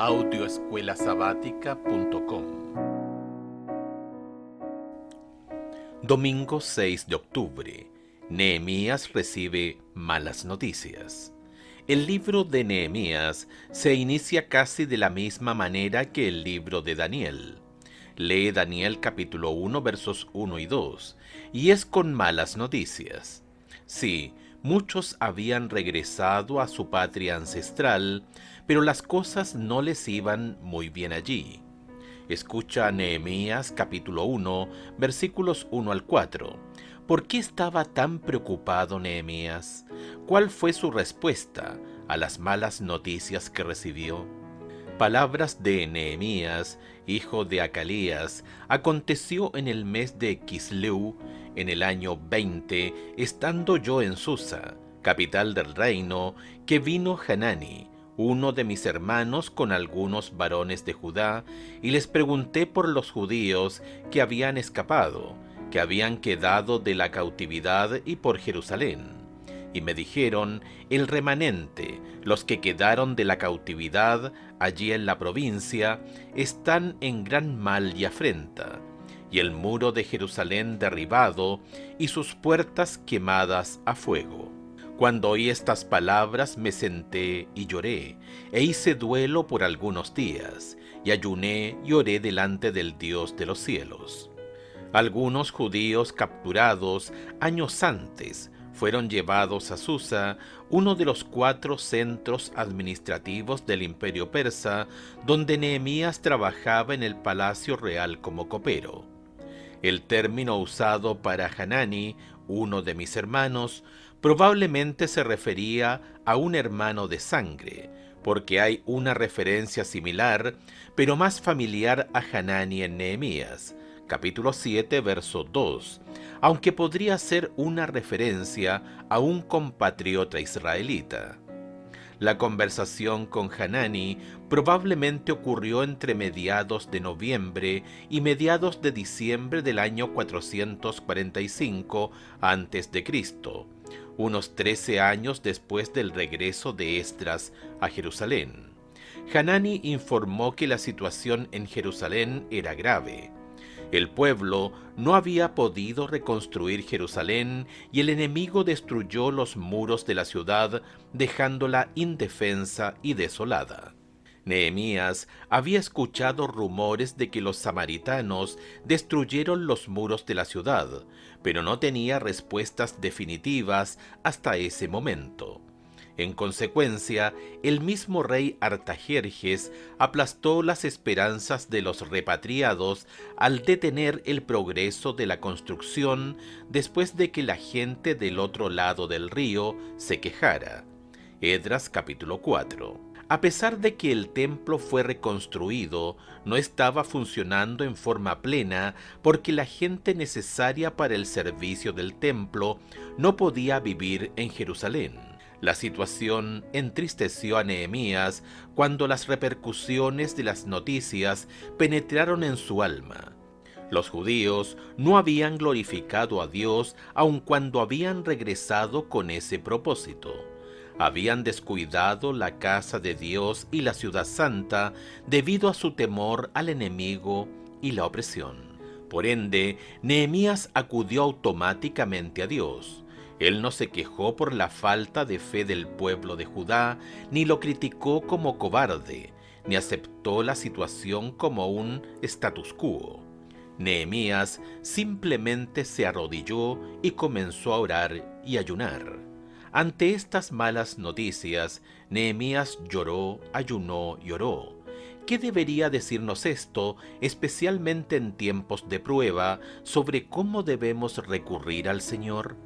audioescuelasabática.com. Domingo 6 de octubre. Nehemías recibe malas noticias. El libro de Nehemías se inicia casi de la misma manera que el libro de Daniel. Lee Daniel capítulo 1 versos 1 y 2, y es con malas noticias. Sí, muchos habían regresado a su patria ancestral, pero las cosas no les iban muy bien allí. Escucha Nehemías capítulo 1, versículos 1 al 4. ¿Por qué estaba tan preocupado Nehemías? ¿Cuál fue su respuesta a las malas noticias que recibió? Palabras de Nehemías, hijo de Acalías. Aconteció en el mes de Quisleu, en el año 20, estando yo en Susa, capital del reino, que vino Hanani, uno de mis hermanos, con algunos varones de Judá, y les pregunté por los judíos que habían escapado, que habían quedado de la cautividad, y por Jerusalén. Y me dijeron: el remanente, los que quedaron de la cautividad allí en la provincia, están en gran mal y afrenta, y el muro de Jerusalén derribado, y sus puertas quemadas a fuego. Cuando oí estas palabras me senté y lloré, e hice duelo por algunos días, y ayuné y oré delante del Dios de los cielos. Algunos judíos capturados años antes fueron llevados a Susa, uno de los 4 centros administrativos del Imperio Persa, donde Nehemías trabajaba en el palacio real como copero. El término usado para Hanani, uno de mis hermanos, probablemente se refería a un hermano de sangre, porque hay una referencia similar, pero más familiar a Hanani en Nehemías, capítulo 7, verso 2, aunque podría ser una referencia a un compatriota israelita. La conversación con Hanani probablemente ocurrió entre mediados de noviembre y mediados de diciembre del año 445 a.C., unos 13 años después del regreso de Esdras a Jerusalén. Hanani informó que la situación en Jerusalén era grave. El pueblo no había podido reconstruir Jerusalén y el enemigo destruyó los muros de la ciudad, dejándola indefensa y desolada. Nehemías había escuchado rumores de que los samaritanos destruyeron los muros de la ciudad, pero no tenía respuestas definitivas hasta ese momento. En consecuencia, el mismo rey Artajerjes aplastó las esperanzas de los repatriados al detener el progreso de la construcción después de que la gente del otro lado del río se quejara. Esdras capítulo 4. A pesar de que el templo fue reconstruido, no estaba funcionando en forma plena porque la gente necesaria para el servicio del templo no podía vivir en Jerusalén. La situación entristeció a Nehemías cuando las repercusiones de las noticias penetraron en su alma. Los judíos no habían glorificado a Dios aun cuando habían regresado con ese propósito. Habían descuidado la casa de Dios y la ciudad santa debido a su temor al enemigo y la opresión. Por ende, Nehemías acudió automáticamente a Dios. Él no se quejó por la falta de fe del pueblo de Judá, ni lo criticó como cobarde, ni aceptó la situación como un status quo. Nehemías simplemente se arrodilló y comenzó a orar y ayunar. Ante estas malas noticias, Nehemías lloró, ayunó y oró. ¿Qué debería decirnos esto, especialmente en tiempos de prueba, sobre cómo debemos recurrir al Señor?